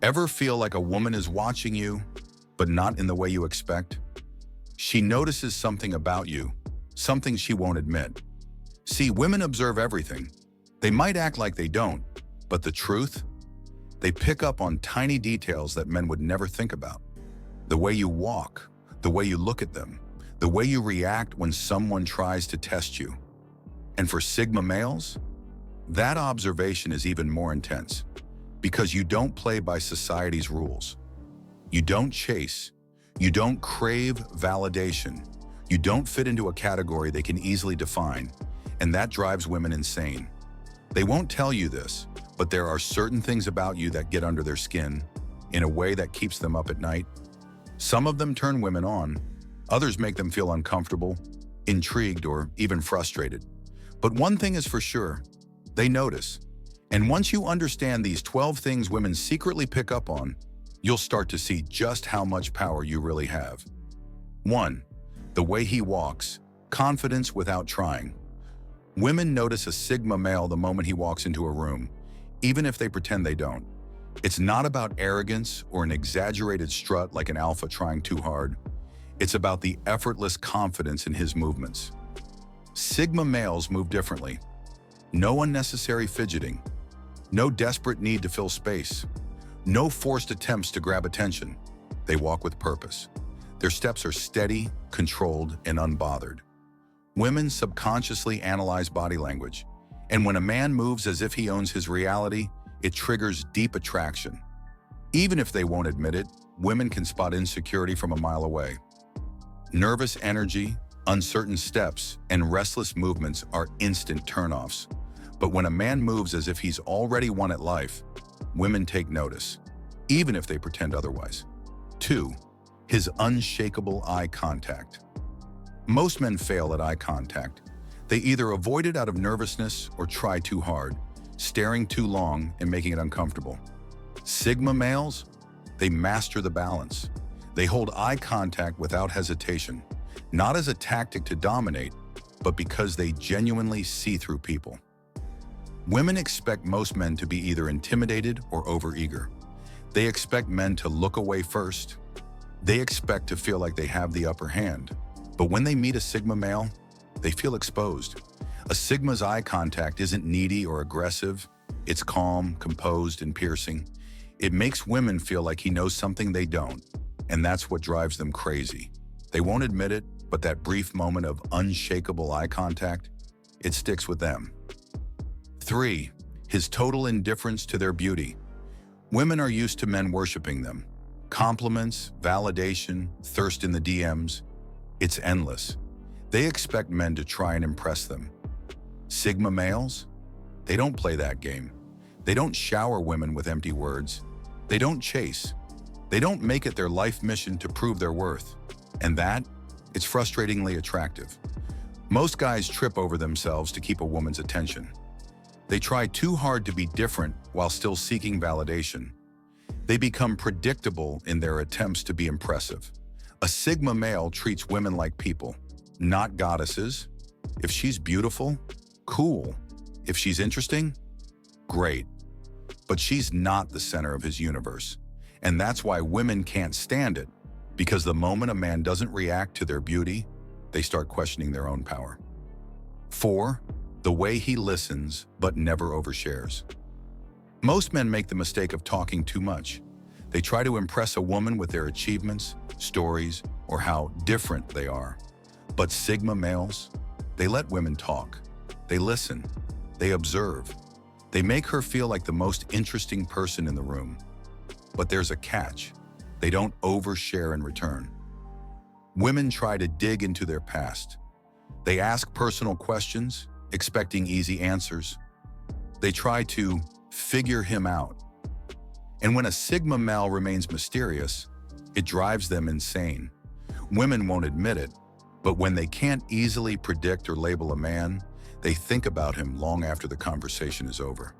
Ever feel like a woman is watching you, but not in the way you expect? She notices something about you, something she won't admit. See, women observe everything. They might act like they don't, but the truth? They pick up on tiny details that men would never think about. The way you walk, the way you look at them, the way you react when someone tries to test you. And for Sigma males, that observation is even more intense because you don't play by society's rules. You don't chase. You don't crave validation. You don't fit into a category they can easily define, and that drives women insane. They won't tell you this, but there are certain things about you that get under their skin in a way that keeps them up at night. Some of them turn women on. Others make them feel uncomfortable, intrigued, or even frustrated. But one thing is for sure, they notice. And once you understand these 12 things women secretly pick up on, you'll start to see just how much power you really have. 1. The way he walks, confidence without trying. Women notice a Sigma male the moment he walks into a room, even if they pretend they don't. It's not about arrogance or an exaggerated strut like an alpha trying too hard. It's about the effortless confidence in his movements. Sigma males move differently. No unnecessary fidgeting. No desperate need to fill space. No forced attempts to grab attention. They walk with purpose. Their steps are steady, controlled, and unbothered. Women subconsciously analyze body language, and when a man moves as if he owns his reality, it triggers deep attraction. Even if they won't admit it, women can spot insecurity from a mile away. Nervous energy, uncertain steps, and restless movements are instant turnoffs. But when a man moves as if he's already won at life, women take notice, even if they pretend otherwise. 2. His unshakable eye contact. Most men fail at eye contact. They either avoid it out of nervousness or try too hard, staring too long and making it uncomfortable. Sigma males, they master the balance. They hold eye contact without hesitation, not as a tactic to dominate, but because they genuinely see through people. Women expect most men to be either intimidated or overeager. They expect men to look away first. They expect to feel like they have the upper hand. But when they meet a Sigma male, they feel exposed. A Sigma's eye contact isn't needy or aggressive. It's calm, composed, and piercing. It makes women feel like he knows something they don't, and that's what drives them crazy. They won't admit it, but that brief moment of unshakable eye contact, it sticks with them. 3. His total indifference to their beauty. Women are used to men worshiping them. Compliments, validation, thirst in the DMs. It's endless. They expect men to try and impress them. Sigma males? They don't play that game. They don't shower women with empty words. They don't chase. They don't make it their life mission to prove their worth. And that, it's frustratingly attractive. Most guys trip over themselves to keep a woman's attention. They try too hard to be different while still seeking validation. They become predictable in their attempts to be impressive. A Sigma male treats women like people, not goddesses. If she's beautiful, cool. If she's interesting, great. But she's not the center of his universe. And that's why women can't stand it, because the moment a man doesn't react to their beauty, they start questioning their own power. 4. The way he listens, but never overshares. Most men make the mistake of talking too much. They try to impress a woman with their achievements, stories, or how different they are. But Sigma males, they let women talk. They listen. They observe. They make her feel like the most interesting person in the room. But there's a catch. They don't overshare in return. Women try to dig into their past. They ask personal questions, expecting easy answers. They try to figure him out. And when a Sigma male remains mysterious, it drives them insane. Women won't admit it, but when they can't easily predict or label a man, they think about him long after the conversation is over.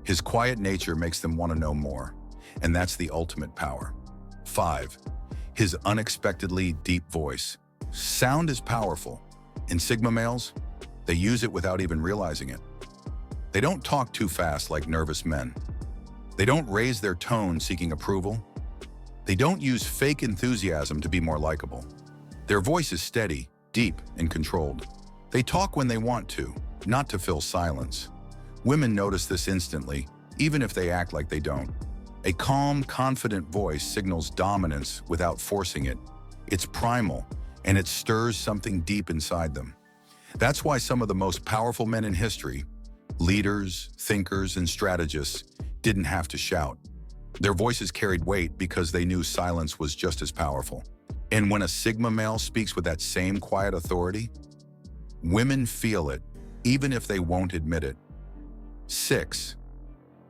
His quiet nature makes them want to know more, and that's the ultimate power. 5. His unexpectedly deep voice. Sound is powerful. In Sigma males, they use it without even realizing it. They don't talk too fast like nervous men. They don't raise their tone seeking approval. They don't use fake enthusiasm to be more likable. Their voice is steady, deep, and controlled. They talk when they want to, not to fill silence. Women notice this instantly, even if they act like they don't. A calm, confident voice signals dominance without forcing it. It's primal, and it stirs something deep inside them. That's why some of the most powerful men in history, leaders, thinkers, and strategists, didn't have to shout. Their voices carried weight because they knew silence was just as powerful. And when a Sigma male speaks with that same quiet authority, women feel it, even if they won't admit it. 6.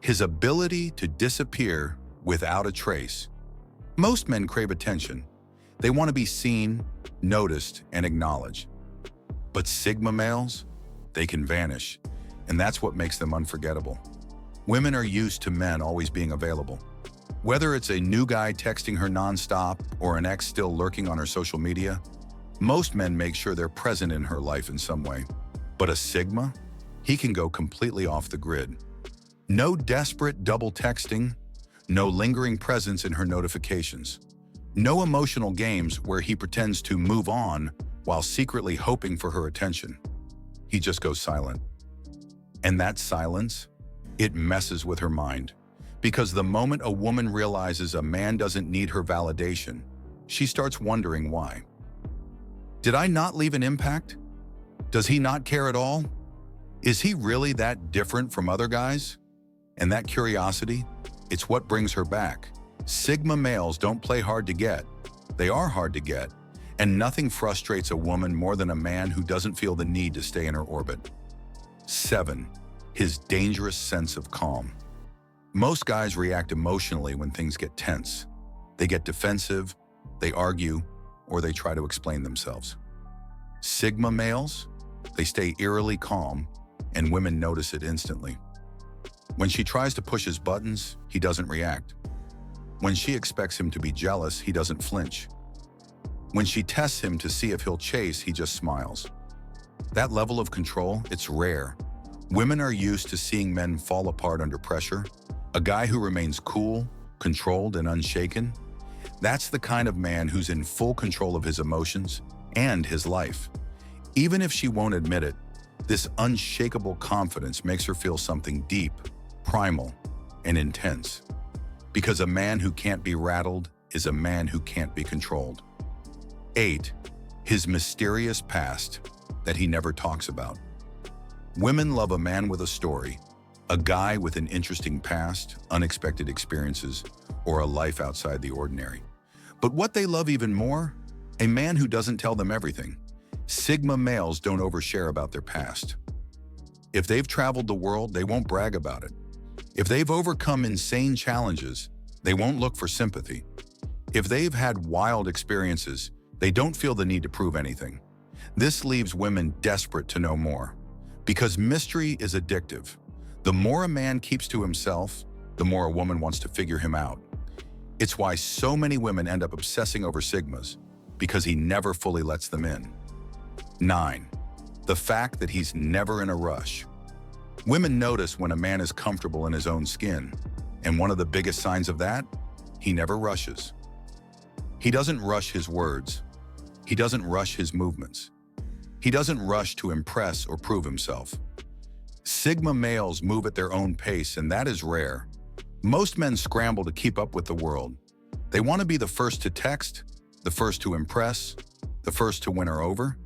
His ability to disappear without a trace. Most men crave attention. They want to be seen, noticed, and acknowledged. But Sigma males, they can vanish, and that's what makes them unforgettable. Women are used to men always being available. Whether it's a new guy texting her nonstop or an ex still lurking on her social media, most men make sure they're present in her life in some way. But a Sigma, he can go completely off the grid. No desperate double texting, no lingering presence in her notifications. No emotional games where he pretends to move on while secretly hoping for her attention. He just goes silent. And that silence, it messes with her mind. Because the moment a woman realizes a man doesn't need her validation, she starts wondering why. Did I not leave an impact? Does he not care at all? Is he really that different from other guys? And that curiosity, it's what brings her back. Sigma males don't play hard to get. They are hard to get. And nothing frustrates a woman more than a man who doesn't feel the need to stay in her orbit. 7. His dangerous sense of calm. Most guys react emotionally when things get tense. They get defensive, they argue, or they try to explain themselves. Sigma males, they stay eerily calm, and women notice it instantly. When she tries to push his buttons, he doesn't react. When she expects him to be jealous, he doesn't flinch. When she tests him to see if he'll chase, he just smiles. That level of control, it's rare. Women are used to seeing men fall apart under pressure. A guy who remains cool, controlled, and unshaken, that's the kind of man who's in full control of his emotions and his life. Even if she won't admit it, this unshakable confidence makes her feel something deep, primal, and intense. Because a man who can't be rattled is a man who can't be controlled. 8. His mysterious past that he never talks about. Women love a man with a story, a guy with an interesting past, unexpected experiences, or a life outside the ordinary. But what they love even more? A man who doesn't tell them everything. Sigma males don't overshare about their past. If they've traveled the world, they won't brag about it. If they've overcome insane challenges, they won't look for sympathy. If they've had wild experiences, they don't feel the need to prove anything. This leaves women desperate to know more. Because mystery is addictive. The more a man keeps to himself, the more a woman wants to figure him out. It's why so many women end up obsessing over Sigmas, because he never fully lets them in. 9. The fact that he's never in a rush. Women notice when a man is comfortable in his own skin, and one of the biggest signs of that, he never rushes. He doesn't rush his words. He doesn't rush his movements. He doesn't rush to impress or prove himself. Sigma males move at their own pace, and that is rare. Most men scramble to keep up with the world. They want to be the first to text, the first to impress, the first to win her over.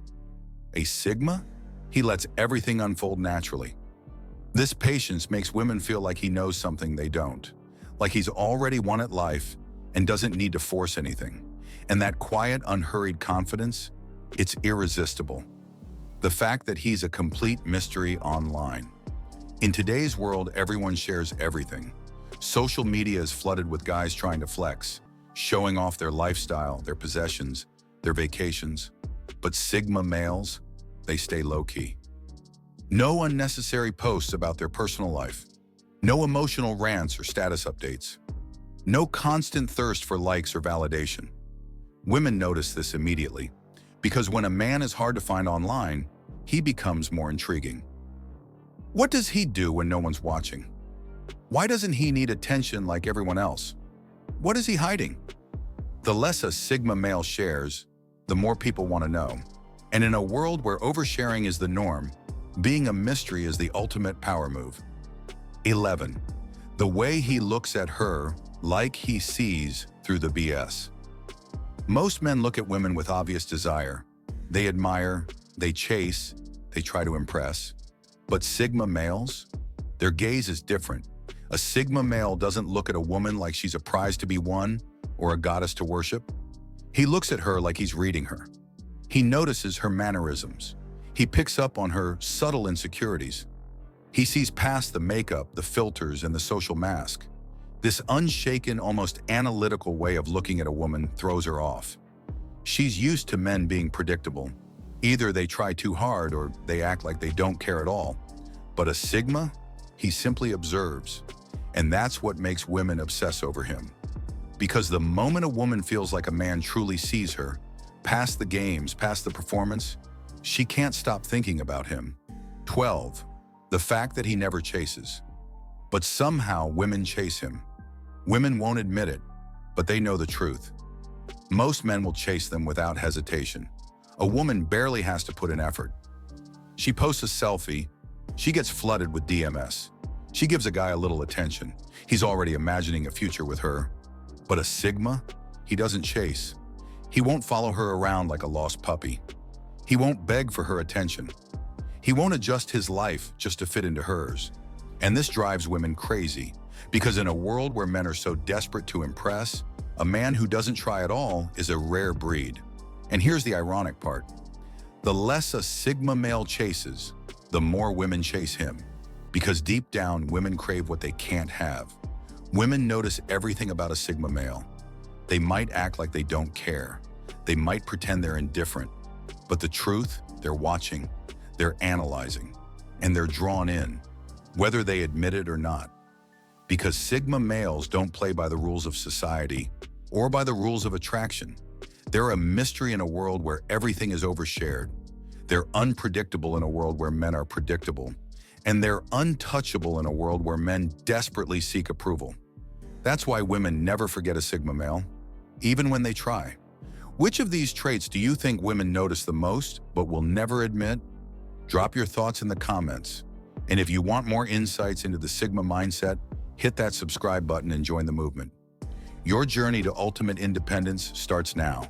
A Sigma? He lets everything unfold naturally. This patience makes women feel like he knows something they don't, like he's already won at life and doesn't need to force anything. And that quiet, unhurried confidence, it's irresistible. The fact that he's a complete mystery online. In today's world, everyone shares everything. Social media is flooded with guys trying to flex, showing off their lifestyle, their possessions, their vacations. But Sigma males, they stay low-key. No unnecessary posts about their personal life. No emotional rants or status updates. No constant thirst for likes or validation. Women notice this immediately, because when a man is hard to find online, he becomes more intriguing. What does he do when no one's watching? Why doesn't he need attention like everyone else? What is he hiding? The less a Sigma male shares, the more people want to know. And in a world where oversharing is the norm, being a mystery is the ultimate power move. 11. The way he looks at her, like he sees through the BS. Most men look at women with obvious desire. They admire, they chase, they try to impress. But Sigma males? Their gaze is different. A Sigma male doesn't look at a woman like she's a prize to be won or a goddess to worship. He looks at her like he's reading her. He notices her mannerisms. He picks up on her subtle insecurities. He sees past the makeup, the filters, and the social mask. This unshaken, almost analytical way of looking at a woman throws her off. She's used to men being predictable. Either they try too hard or they act like they don't care at all. But a Sigma, he simply observes. And that's what makes women obsess over him. Because the moment a woman feels like a man truly sees her, past the games, past the performance, she can't stop thinking about him. 12. The fact that he never chases. But somehow women chase him. Women won't admit it, but they know the truth. Most men will chase them without hesitation. A woman barely has to put in effort. She posts a selfie. She gets flooded with DMS. She gives a guy a little attention. He's already imagining a future with her. But a Sigma, he doesn't chase. He won't follow her around like a lost puppy. He won't beg for her attention. He won't adjust his life just to fit into hers. And this drives women crazy, because in a world where men are so desperate to impress, a man who doesn't try at all is a rare breed. And here's the ironic part. The less a Sigma male chases, the more women chase him. Because deep down, women crave what they can't have. Women notice everything about a Sigma male. They might act like they don't care. They might pretend they're indifferent. But the truth, they're watching, they're analyzing, and they're drawn in, whether they admit it or not. Because Sigma males don't play by the rules of society or by the rules of attraction. They're a mystery in a world where everything is overshared. They're unpredictable in a world where men are predictable. And they're untouchable in a world where men desperately seek approval. That's why women never forget a Sigma male, even when they try. Which of these traits do you think women notice the most but will never admit? Drop your thoughts in the comments. And if you want more insights into the Sigma mindset, hit that subscribe button and join the movement. Your journey to ultimate independence starts now.